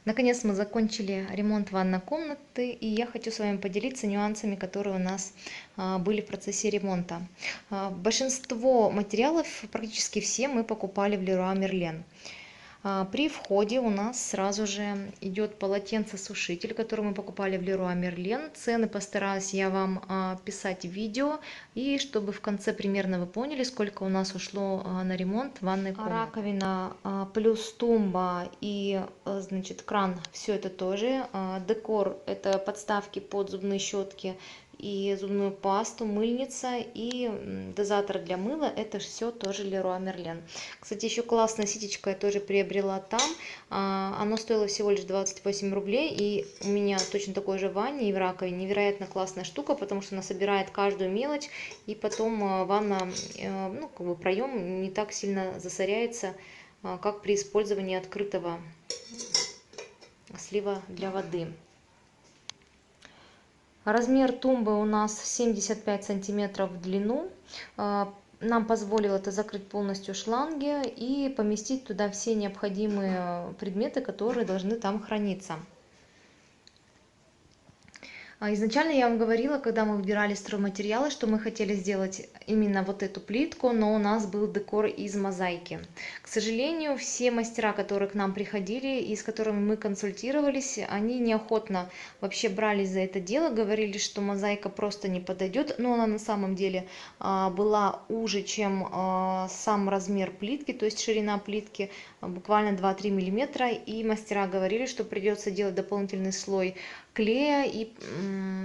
Наконец мы закончили ремонт ванной комнаты, и я хочу с вами поделиться нюансами, которые у нас были в процессе ремонта. Большинство материалов, практически все, мы покупали в Leroy Merlin. При входе у нас сразу же идет полотенцесушитель, который мы покупали в Leroy Merlin. Цены постараюсь я вам писать в видео, и чтобы в конце примерно вы поняли, сколько у нас ушло на ремонт ванной комнаты. Раковина плюс тумба и значит кран, все это тоже. Декор — это подставки под зубные щетки и зубную пасту, мыльница и дозатор для мыла. Это все тоже Leroy Merlin. Кстати, еще классная ситечка я тоже приобрела там. Оно стоило всего лишь 28 рублей. И у меня точно такой же в ванне и в раковине. Невероятно классная штука, потому что она собирает каждую мелочь. И потом ванна, ну, как бы проем не так сильно засоряется, как при использовании открытого слива для воды. Размер тумбы у нас 75 сантиметров в длину. Нам позволило это закрыть полностью шланги и поместить туда все необходимые предметы, которые должны там храниться. Изначально я вам говорила, когда мы выбирали стройматериалы, что мы хотели сделать именно вот эту плитку, но у нас был декор из мозаики. К сожалению, все мастера, которые к нам приходили и с которыми мы консультировались, они неохотно вообще брались за это дело, говорили, что мозаика просто не подойдет, но она на самом деле была уже, чем сам размер плитки, то есть ширина плитки буквально 2-3 миллиметра, и мастера говорили, что придется делать дополнительный слой клея, и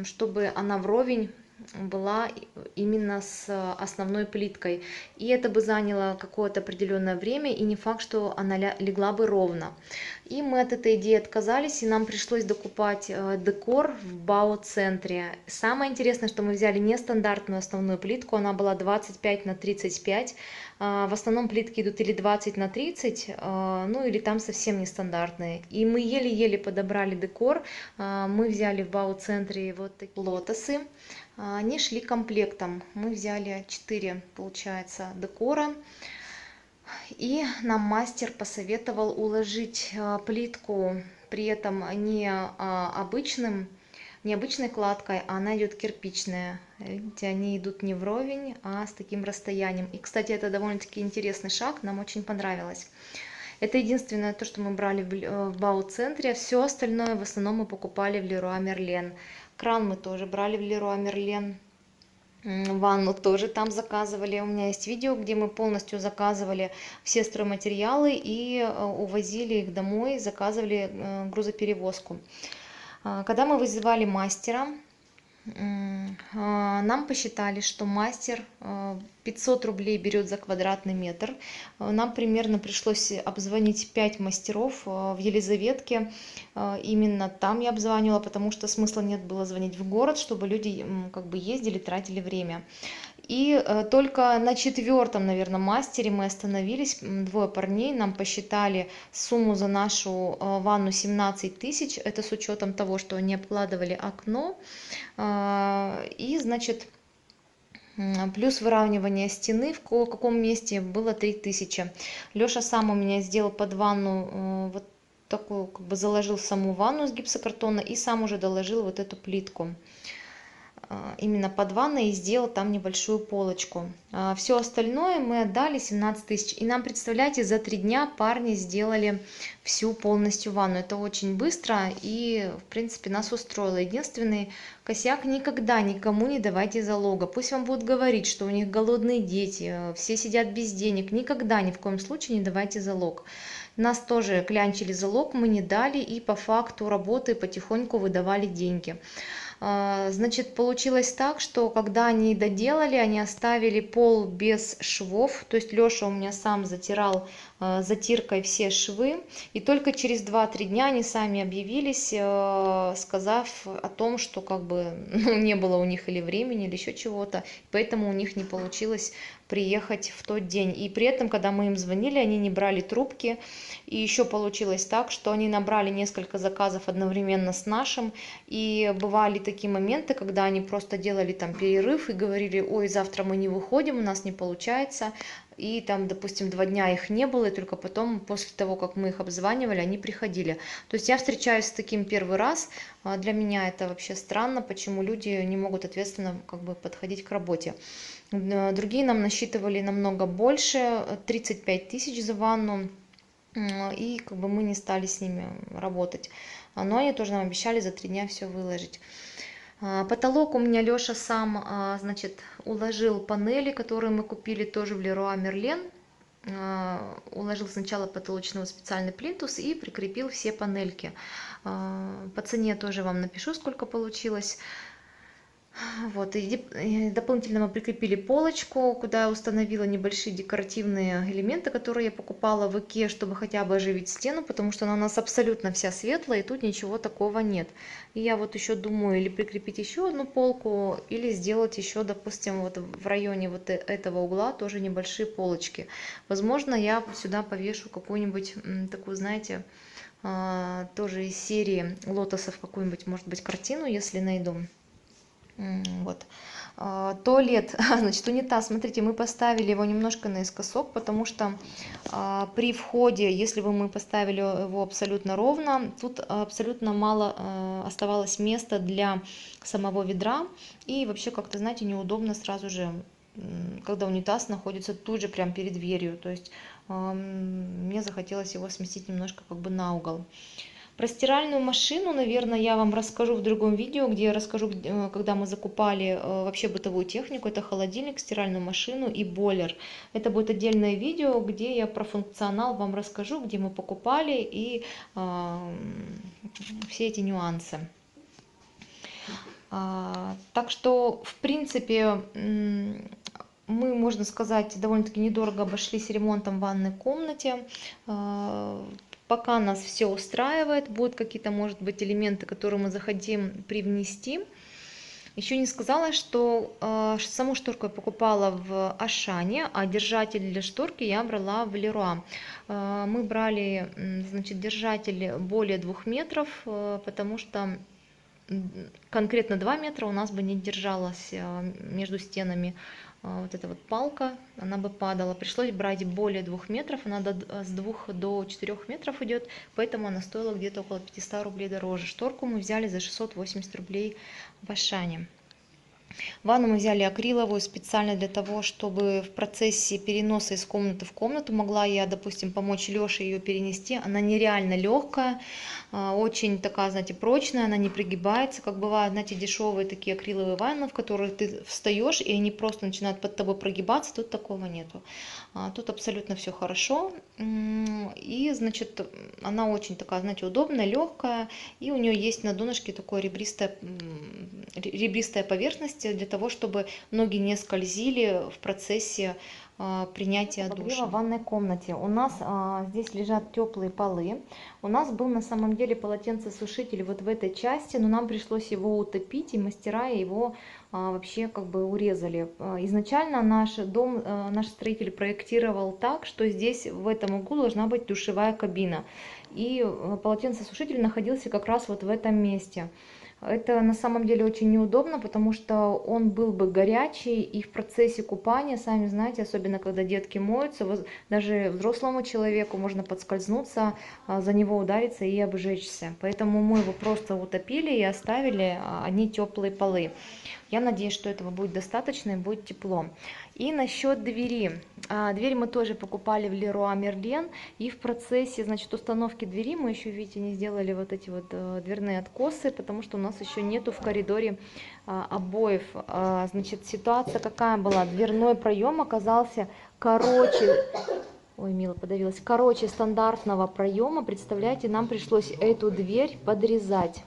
чтобы она вровень была именно с основной плиткой. И это бы заняло какое-то определенное время, и не факт, что она легла бы ровно. И мы от этой идеи отказались, и нам пришлось докупать декор в БАО-центре. Самое интересное, что мы взяли нестандартную основную плитку, она была 25 на 35. В основном плитки идут или 20 на 30, ну или там совсем нестандартные. И мы еле-еле подобрали декор. Мы взяли в БАО-центре вот такие лотосы. Они шли комплектом. Мы взяли 4, получается, декора. И нам мастер посоветовал уложить плитку при этом не обычной кладкой, а она идет кирпичная. Видите, они идут не вровень, а с таким расстоянием. И, кстати, это довольно-таки интересный шаг, нам очень понравилось. Это единственное то, что мы брали в БАО-центре. Все остальное в основном мы покупали в Leroy Merlin. Кран мы тоже брали в Leroy Merlin. Ванну тоже там заказывали. У меня есть видео, где мы полностью заказывали все стройматериалы и увозили их домой, заказывали грузоперевозку. Когда мы вызывали мастера, нам посчитали, что мастер 500 рублей берет за квадратный метр. Нам примерно пришлось обзвонить 5 мастеров в Елизаветке. Именно там я обзванивала, потому что смысла нет было звонить в город, чтобы люди как бы ездили, тратили время. И только на 4-м, наверное, мастере мы остановились. 2 парней нам посчитали сумму за нашу ванну 17 тысяч. Это с учетом того, что они обкладывали окно. И, значит, плюс выравнивание стены в каком месте было 3000. Леша сам у меня сделал под ванну вот такую, как бы заложил саму ванну из гипсокартона и сам уже доложил вот эту плитку именно под ванной и сделал там небольшую полочку. Все остальное мы отдали 17 тысяч. И нам, представляете, за 3 дня парни сделали всю полностью ванну. Это очень быстро и, в принципе, нас устроило. Единственный косяк: никогда никому не давайте залога. Пусть вам будут говорить, что у них голодные дети, все сидят без денег. Никогда, ни в коем случае не давайте залог. Нас тоже клянчили залог, мы не дали, и по факту работы потихоньку выдавали деньги. Значит, получилось так, что когда они доделали, они оставили пол без швов, то есть Леша у меня сам затирал затиркой все швы, и только через 2-3 дня они сами объявились, сказав о том, что как бы не было у них или времени, или еще чего-то, поэтому у них не получилось приехать в тот день. И при этом, когда мы им звонили, они не брали трубки. И еще получилось так, что они набрали несколько заказов одновременно с нашим, и бывали такие моменты, когда они просто делали там перерыв и говорили: ой, завтра мы не выходим, у нас не получается. и там, допустим, 2 дня их не было, и только потом, после того, как мы их обзванивали, они приходили. То есть я встречаюсь с таким первый раз. Для меня это вообще странно, почему люди не могут ответственно как бы подходить к работе. Другие нам насчитывали намного больше, 35 тысяч за ванну, и как бы мы не стали с ними работать. Но они тоже нам обещали за 3 дня все выложить. Потолок у меня Леша сам, значит, уложил панели, которые мы купили тоже в Леруа Мерлен. Уложил сначала потолочный специальный плинтус и прикрепил все панельки. По цене тоже вам напишу, сколько получилось. Вот, и дополнительно мы прикрепили полочку, куда я установила небольшие декоративные элементы, которые я покупала в Икее, чтобы хотя бы оживить стену, потому что она у нас абсолютно вся светлая, и тут ничего такого нет. И я вот еще думаю, или прикрепить еще одну полку, или сделать еще, допустим, вот в районе вот этого угла тоже небольшие полочки. Возможно, я сюда повешу какую-нибудь такую, знаете, тоже из серии лотосов какую-нибудь, может быть, картину, если найду. Вот. Туалет, значит, унитаз, смотрите, мы поставили его немножко наискосок, потому что при входе, если бы мы поставили его абсолютно ровно, тут абсолютно мало оставалось места для самого ведра, и вообще как-то, знаете, неудобно сразу же, когда унитаз находится тут же прямо перед дверью, то есть мне захотелось его сместить немножко как бы на угол. Про стиральную машину, наверное, я вам расскажу в другом видео, где я расскажу, когда мы закупали вообще бытовую технику. Это холодильник, стиральную машину и бойлер. Это будет отдельное видео, где я про функционал вам расскажу, где мы покупали и все эти нюансы. Так что, в принципе, мы, можно сказать, довольно-таки недорого обошлись ремонтом в ванной комнате. Пока нас все устраивает, будут какие-то, может быть, элементы, которые мы захотим привнести. Еще не сказала, что саму шторку я покупала в Ашане, а держатель для шторки я брала в Леруа. Мы брали, значит, держатель более 2 метров, потому что конкретно 2 метра у нас бы не держалась между стенами вот эта вот палка, она бы падала. Пришлось брать более 2 метров, она с 2 до 4 метров идет, поэтому она стоила где-то около 500 рублей дороже. Шторку мы взяли за 680 рублей в Ашане. Ванну мы взяли акриловую специально для того, чтобы в процессе переноса из комнаты в комнату могла я, допустим, помочь Леше ее перенести. Она нереально легкая, очень такая, знаете, прочная, она не пригибается, как бывают, знаете, дешевые такие акриловые ванны, в которые ты встаешь, и они просто начинают под тобой прогибаться. Тут такого нету. Тут абсолютно все хорошо. И, значит, она очень такая, знаете, удобная, легкая, и у нее есть на донышке такое ребристая поверхность для того, чтобы ноги не скользили в процессе принятия душа. В ванной комнате у нас здесь лежат теплые полы. У нас был на самом деле полотенцесушитель вот в этой части, но нам пришлось его утопить, и мастера его вообще как бы урезали. Изначально наш дом, наш строитель проектировал так, что здесь в этом углу должна быть душевая кабина. И полотенцесушитель находился как раз вот в этом месте. Это на самом деле очень неудобно, потому что он был бы горячий, и в процессе купания, сами знаете, особенно когда детки моются, даже взрослому человеку можно подскользнуться, за него удариться и обжечься. Поэтому мы его просто утопили и оставили одни теплые полы. Я надеюсь, что этого будет достаточно и будет тепло. И насчет двери. Дверь мы тоже покупали в Леруа Мерлен. И в процессе, значит, установки двери мы еще, видите, не сделали вот эти вот дверные откосы, потому что у нас еще нету в коридоре обоев. Значит, ситуация какая была? Дверной проем оказался короче. Ой, Мила подавилась. Короче стандартного проема. Представляете, нам пришлось эту дверь подрезать.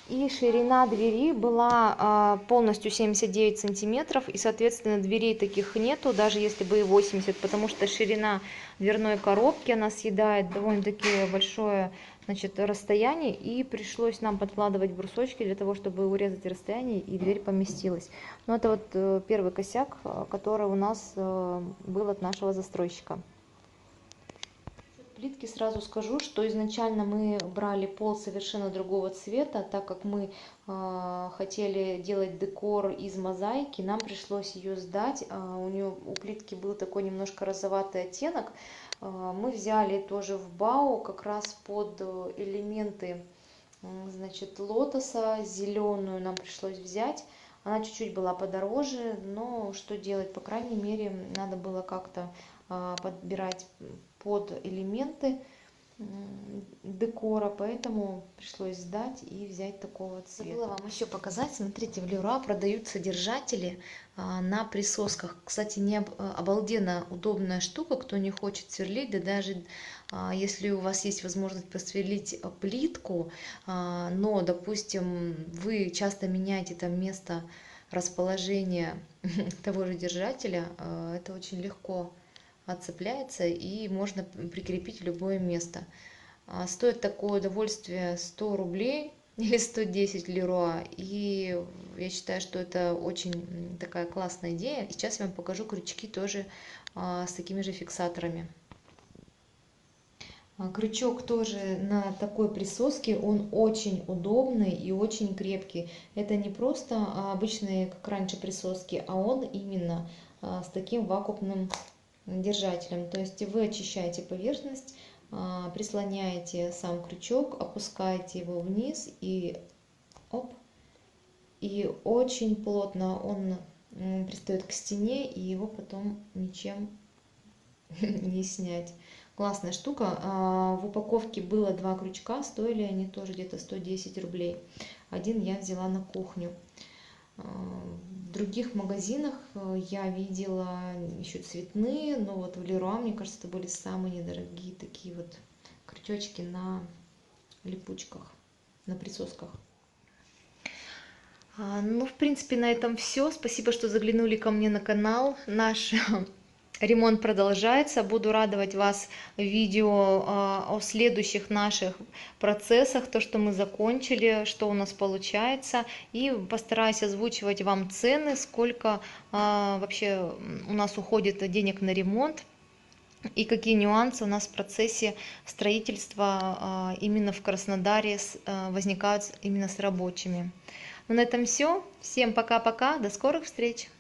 И ширина двери была полностью 79 сантиметров, и, соответственно, дверей таких нету, даже если бы и 80, потому что ширина дверной коробки, она съедает довольно-таки большое, значит, расстояние, и пришлось нам подкладывать брусочки для того, чтобы урезать расстояние, и дверь поместилась. Но это вот первый косяк, который у нас был от нашего застройщика. плитки, сразу скажу, что изначально мы брали пол совершенно другого цвета, так как мы хотели делать декор из мозаики, нам пришлось ее сдать. У плитки был такой немножко розоватый оттенок. Мы взяли тоже в БАУ как раз под элементы, значит, лотоса, зеленую нам пришлось взять. Она чуть-чуть была подороже, но что делать, по крайней мере, надо было как-то подбирать под элементы декора, поэтому пришлось сдать и взять такого цвета. Забыла вам еще показать, смотрите, в Леруа продаются держатели на присосках. Кстати, не обалденно удобная штука, кто не хочет сверлить, да даже если у вас есть возможность просверлить плитку, но, допустим, вы часто меняете там место расположения того же держателя, это очень легко отцепляется и можно прикрепить в любое место. Стоит такое удовольствие 100 рублей или 110 леруа, и я считаю, что это очень такая классная идея. И сейчас я вам покажу крючки тоже с такими же фиксаторами. Крючок тоже на такой присоске, он очень удобный и очень крепкий. Это не просто обычные, как раньше, присоски, а он именно с таким вакуумным держателем. То есть вы очищаете поверхность, прислоняете сам крючок, опускаете его вниз и оп, и очень плотно он пристает к стене, и его потом ничем не снять. Классная штука. В упаковке было 2 крючка, стоили они тоже где-то 110 рублей. Один я взяла на кухню. В других магазинах я видела еще цветные, но вот в Леруа, мне кажется, это были самые недорогие такие вот крючочки на липучках, на присосках. Ну, в принципе, на этом все. Спасибо, что заглянули ко мне на канал. Наш ремонт продолжается. Буду радовать вас видео о следующих наших процессах, то, что мы закончили, что у нас получается. И постараюсь озвучивать вам цены, сколько вообще у нас уходит денег на ремонт и какие нюансы у нас в процессе строительства именно в Краснодаре возникают именно с рабочими. Ну, на этом все. Всем пока-пока. До скорых встреч.